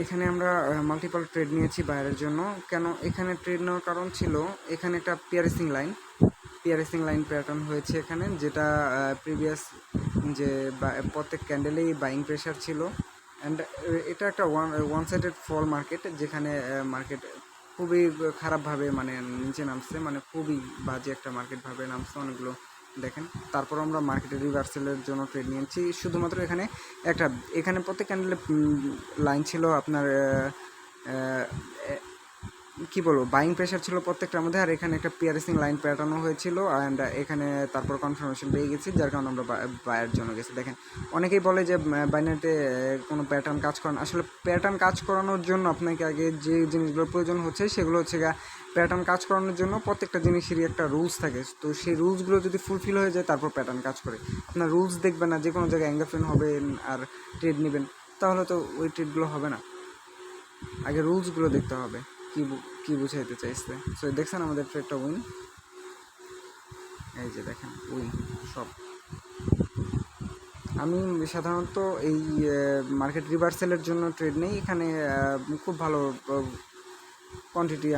এখানে আমরা multiple trade নিয়েছি বাইরের জন্য। কেন এখানে ট্রেড নেওয়ার কারণ ছিল, এখানে একটা পিয়ারেসিং লাইন প্যাটার্ন হয়েছে এখানে, যেটা প্রিভিয়াস যে প্রত্যেক ক্যান্ডেলেই বাইং প্রেশার ছিল। অ্যান্ড এটা একটা ওয়ান সাইডেড ফল মার্কেট, যেখানে মার্কেট খুবই খারাপভাবে মানে নিচে নামছে, মানে খুবই বাজে একটা মার্কেটভাবে নামছে অনেকগুলো দেখেন। তারপর আমরা মার্কেটের রিভার্সালের জন্য ট্রেড নিয়েছি শুধুমাত্র এখানে প্রত্যেক ক্যান্ডেলে লাইন ছিল আপনার কী বলবো, বাইং প্রেশার ছিল প্রত্যেকটার মধ্যে। আর এখানে একটা পিয়ারেসিং লাইন প্যাটার্নও হয়েছিল, অ্যান্ড এখানে তারপর কনফার্মেশন পেয়ে গেছি, যার কারণে আমরা বায়ের জন্য গেছি। দেখেন অনেকেই বলে যে বাইনারিতে কোনো প্যাটার্ন কাজ করান, আসলে প্যাটার্ন কাজ করানোর জন্য আপনাকে আগে যে জিনিসগুলোর প্রয়োজন হচ্ছে সেগুলো হচ্ছে প্যাটার্ন কাজ করানোর জন্য প্রত্যেকটা জিনিসেরই একটা রুলস থাকে। তো সেই রুলসগুলো যদি ফুলফিল হয়ে যায় তারপর প্যাটার্ন কাজ করে। আপনার রুলস দেখবেন না, যে কোনো জায়গায় অ্যাঙ্গেলফেন হবেন আর ট্রেড নেবেন, তাহলে তো ওই ট্রেডগুলো হবে না। আগে রুলসগুলো দেখতে হবে কি বুঝাইতে চাইছে। সো দেখছেন আমাদের ট্রেডটা উইন, এই যে দেখেন উইন সব। আমি সাধারণত এই মার্কেট রিভার্সালের জন্য ট্রেড নেই, এখানে খুব ভালো কোয়ান্টিটি আমি